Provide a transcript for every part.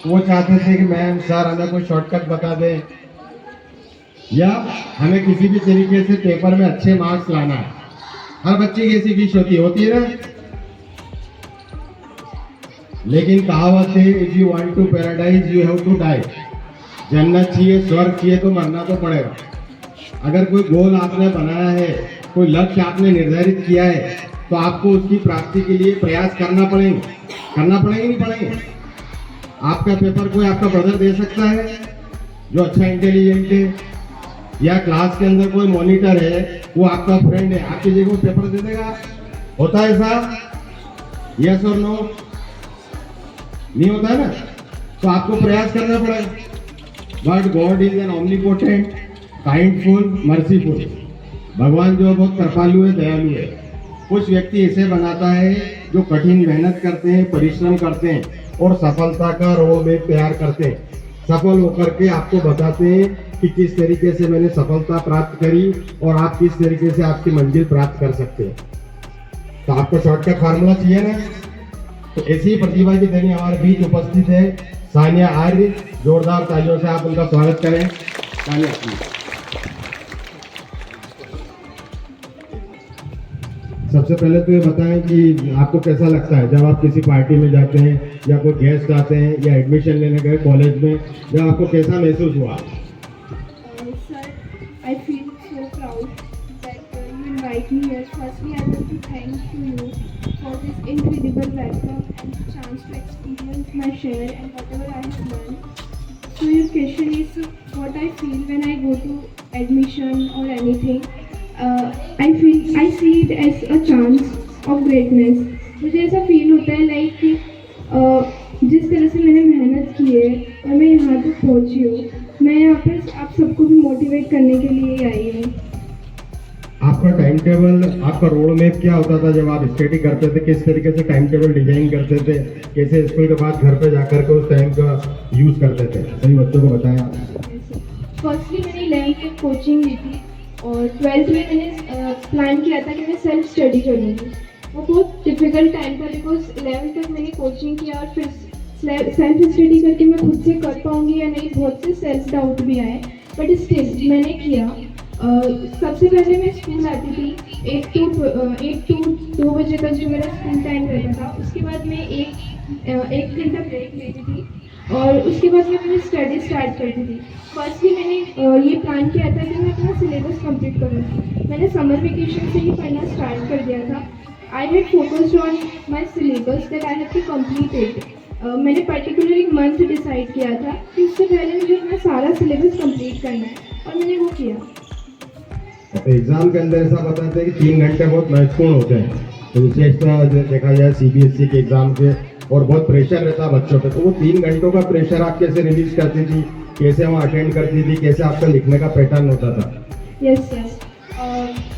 वो चाहते थे कि मैम सर हमें कोई शॉर्टकट बता दें, या हमें किसी भी तरीके से पेपर में अच्छे मार्क्स लाना है। हर बच्चे की ऐसी विश होती है ना। लेकिन कहावत है, if you want to paradise you have to die. जन्नत चाहिए, स्वर्ग चाहिए तो मरना तो पड़ेगा। अगर कोई गोल आपने बनाया है, कोई लक्ष्य आपने निर्धारित किया है, तो आपको उसकी प्राप्ति के लिए प्रयास करना पड़ेगा नहीं पड़ेंगे। आपका पेपर कोई आपका ब्रदर दे सकता है जो अच्छा इंटेलिजेंट है, या क्लास के अंदर कोई मॉनिटर है वो आपका फ्रेंड है, आपकी जगह वो पेपर दे देगा? होता है ऐसा? यस और नो? नहीं होता है ना। तो आपको प्रयास करना पड़ेगा। But God is an omnipotent, kindful, merciful. भगवान जो बहुत कृपालु है, दयालु है। कुछ व्यक्ति ऐसे बनाता है जो कठिन मेहनत करते हैं, परिश्रम करते हैं और सफलता का रोड में तैयार करते हैं। सफल होकर के आपको बताते हैं कि किस तरीके से मैंने सफलता प्राप्त करी और आप किस तरीके से आपकी मंजिल प्राप्त कर सकते हैं। तो आपको शॉर्टकट फार्मूला चाहिए ना। तो ऐसी प्रतिभा की धनी हमारे बीच उपस्थित है सानिया आर्य। जोरदार तालियों से आप उनका स्वागत करें। सानिया, सबसे पहले तो ये बताएं कि आपको कैसा लगता है जब आप किसी पार्टी में जाते हैं या कोई गेस्ट आते हैं या एडमिशन लेने गए कॉलेज में, जब आपको कैसा महसूस हुआ? Sir, I feel so proud that you invite me here. Firstly, I want to thank you for this incredible welcome and chance to experience my share and whatever I have learned. So your question is what I feel when I go to admission or anything. I see it as a chance of greatness. मुझे ऐसा feel होता है like कि जिस तरह से मैंने मेहनत की है और मैं यहाँ तक पहुँची हूँ, मैं यहाँ पर आप सबको भी मोटिवेट करने के लिए आई हूँ। आपका टाइम टेबल, आपका रोड मैप क्या होता था जब आप स्टडी करते थे? किस तरीके से टाइम टेबल डिजाइन करते थे? कैसे स्कूल के बाद घर पे जाकर के उस टाइम का यूज करते थे? सभी बच्चों को बताया। फर्स्टली मैंने 11th में कोचिंग ली थी और 12th में मैंने प्लान किया था कि मैं सेल्फ स्टडी करूँगी। वो बहुत डिफिकल्ट टाइम था बिकॉज 11th तक मैंने कोचिंग किया और फिर सेल्फ स्टडी करके मैं खुद से कर पाऊँगी या नहीं, बहुत से सेल्फ डाउट भी आए, बट स्टिल मैंने किया। सबसे पहले मैं स्कूल आती थी 8 to 2 बजे तक जो मेरा स्कूल टाइम रहता था। उसके बाद मैं एक घंटा ब्रेक लेती थी और उसके बाद मैं अपनी स्टडी स्टार्ट करती थी। फर्स्टली मैंने ये प्लान किया था कि मैं अपना सिलेबस कंप्लीट करूँगी। मैंने समर वेकेशन से ही पढ़ना स्टार्ट कर दिया था। I had focused on my syllabus that I have to complete it. मैंने पर्टिकुलर एक मंथ डिसाइड किया था कि उससे पहले मुझे अपना सारा सिलेबस कंप्लीट करना है और मैंने वो किया। एग्जाम के अंदर ऐसा बताते हैं कि 3 घंटे बहुत महत्वपूर्ण होते हैं, तो विशेषतः देखा जाए सीबीएसई के एग्जाम के, और बहुत प्रेशर रहता है बच्चों पे। तो वो 3 घंटों का प्रेशर आप कैसे रिलीज करती थी, कैसे वहाँ अटेंड करती थी, कैसे आपका लिखने का पैटर्न होता था? Yes.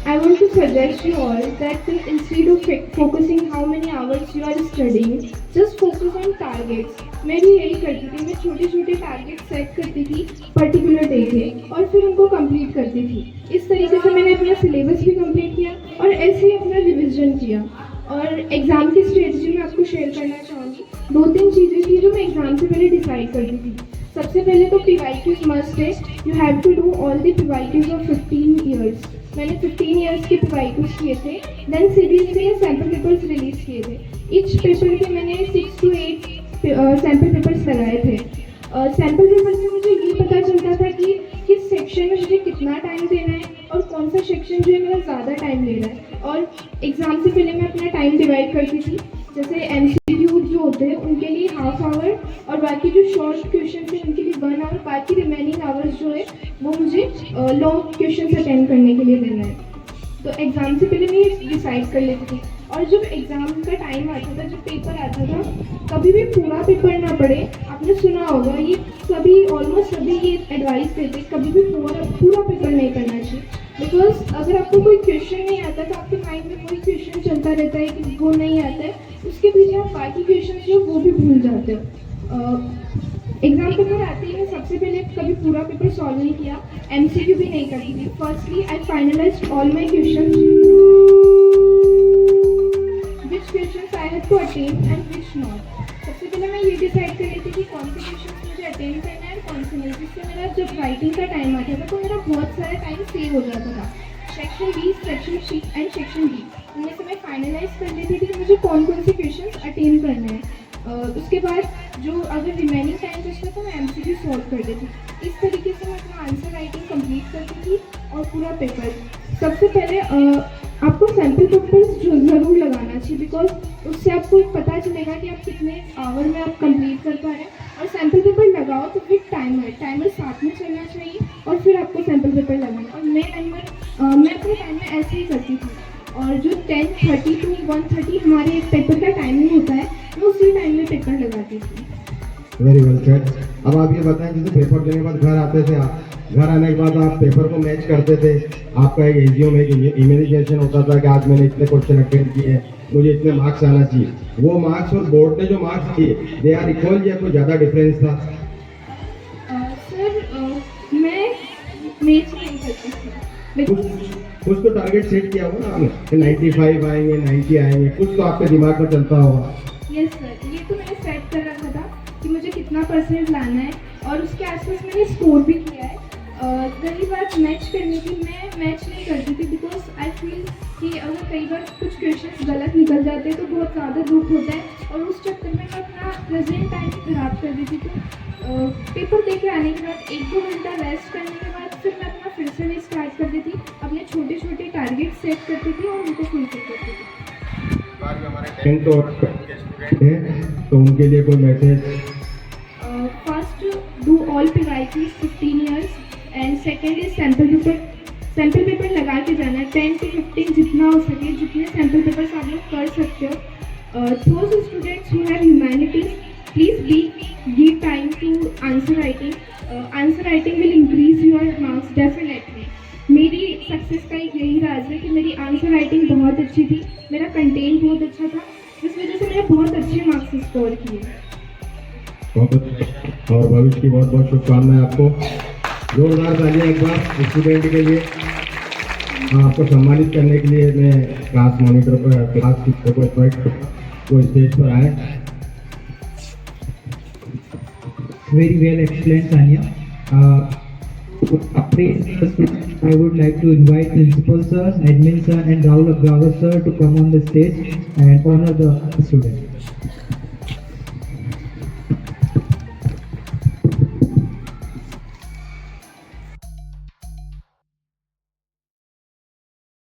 I want to suggest you all that instead of focusing how many hours you are studying, just focus on targets. मैं भी यही करती थी। मैं छोटे छोटे टारगेट सेट करती थी पर्टिकुलर डे के और फिर उनको कंप्लीट करती थी। इस तरीके से मैंने अपना सिलेबस भी कंप्लीट किया और ऐसे ही अपना रिविजन किया। और एग्ज़ाम की स्ट्रेटजी मैं आपको शेयर करना चाहूँगी। 2-3 चीज़ें थी जो मैं एग्ज़ाम से पहले डिसाइड करती थी। सबसे पहले तो PYQs मस्ट है। You have to do all the PYQs of 15 years. मैंने 15 ईयर्स के PYQs किए थे। देन CBSE ने सैम्पल पेपर्स रिलीज़ किए थे। ईच पेपर के मैंने 6 to 8 सैम्पल पेपर्स लगाए थे। सैम्पल पेपर से मुझे ये पता चलता था कि किस सेक्शन में मुझे कितना टाइम देना है और कौन सा सेक्शन जो है मेरा ज़्यादा टाइम ले रहा है। और एग्ज़ाम से पहले मैं अपना टाइम डिवाइड करती थी। जैसे MCQ जो होते हैं उनके लिए ½ आवर और बाकी जो शॉर्ट क्वेश्चन हैं उनके लिए 1 आवर, बाकी रिमेनिंग आवर्स जो है वो मुझे लॉन्ग क्वेश्चन अटेंड करने के लिए देना है। तो एग्ज़ाम से पहले मैं ये डिसाइड कर लेती थी। और जब एग्ज़ाम का टाइम आता था, जब पेपर आता था, कभी भी पूरा पेपर ना पढ़े। आपने सुना होगा ये सभी, ऑलमोस्ट सभी ये एडवाइस देते, कभी भी पूरा पेपर नहीं करना चाहिए। बिकॉज अगर आपको कोई क्वेश्चन नहीं आता तो आपके माइंड में कोई क्वेश्चन चलता रहता है कि वो नहीं आता है, उसके पीछे आप बाकी क्वेश्चन जो वो भी भूल जाते हो। एग्ज़ाम पेपर आते ही मैं सबसे पहले कभी पूरा पेपर सॉल्व नहीं किया, MCQ भी नहीं करती थी। Firstly I finalised all my question, which question I have to attend and which not. सबसे पहले मैं ये डिसाइड कर लेती थी कौन से क्वेश्चन अटेंड करना है और कौन से नहीं, जिससे मेरा जब राइटिंग का टाइम आता था तो मेरा बहुत सारा टाइम सेव हो जाता था। Section B, section C and section D, उनमें से मैं फाइनलाइज कर लेती थी कि मुझे कौन कौन से क्वेश्चंस अटेंड करने हैं। उसके बाद जो अगर रिमेनिंग टाइम बचता तो मैं एमसीक्यू सॉल्व कर देती। इस तरीके से मैं अपना आंसर राइटिंग कंप्लीट करती थी और पूरा पेपर। सबसे पहले आपको सैम्पल पेपर्स जो ज़रूर लगाना चाहिए, बिकॉज उससे आपको पता चलेगा कि आप कितने आवर में आप कंप्लीट कर पा रहे हैं। और सैम्पल पेपर लगाओ तो विद टाइमर साथ में चलना चाहिए और फिर आपको सैम्पल पेपर लगाना। और मैं अपने टाइम में ऐसे ही करती थी। और जो 10:30 to 1:30 हमारे एक पेपर का टाइमिंग होता है, मैं उसी टाइम में पेपर लगाती थी। Very well said. अब आप ये बताएं, जैसे पेपर देने के बाद घर आते थे आप, घर आने के बाद आप पेपर को मैच करते थे, आपका एक एजीओ में एक इमेजिनेशन होता था कि आज मैंने इतने क्वेश्चन अटेंड किए हैं, मुझे इतने मार्क्स आना चाहिए। वो मार्क्स और बोर्ड ने जो मार्क्स दिए, दे आर इक्वल या कोई ज़्यादा डिफरेंस था? सर मैं मैच नहीं करती थी। कुछ तो टारगेट सेट किया होगा ना आपने कि 95 आएंगे, 90 आएंगे, कुछ तो आपके दिमाग में चलता होगा। यस सर, ये तो मैंने सेट कर रखा था कि मुझे कितना परसेंट लाना है और उसके आसपास मैंने स्कोर भी किया है। रही बात मैच करने की, मैं मैच नहीं करती थी बिकॉज आई फील कि अगर कई बार कुछ क्वेश्चंस गलत निकल जाते हैं तो बहुत ज़्यादा दुख होता है और उस चक्कर में मैं अपना प्रेजेंट टाइम खराब कर देती थी। पेपर दे के आने के बाद 1-2 घंटा रेस्ट करने के बाद फिर मैं अपना फिर से स्टार्ट कर देती, अपने छोटे छोटे टारगेट सेट करती थी और उनको फुलफिल करती थी। टेंथ और स्टूडेंट हैं तो उनके लिए कोई message? First, do all PYQs 15 years and second is sample paper लगा के जाना है 10 to 15 जितना हो सके, जितने सैम्पल पेपर्स आप लोग कर सकते हो। those students who have humanities, please give time to answer writing. Answer writing will increase your marks definitely. मेरी सक्सेस का एक यही राज है कि मेरी आंसर राइटिंग बहुत अच्छी थी, मेरा कंटेंट बहुत अच्छा था, जिस वजह से मैंने बहुत अच्छे मार्क्स स्कोर किए। और भविष्य की बहुत बहुत शुभकामनाएं आपको। जोरदार तालियां एक बार स्टूडेंट के लिए। आपको सम्मानित करने के लिए मैं क्लास मॉनिटर पर क्लास टीचर को इन्वाइट वो स्टेज पर आए। Very well explained, Tanya. I would like to invite Principal Sir, Admin Sir and Rahul Agravar Sir to come on the stage and honor the students.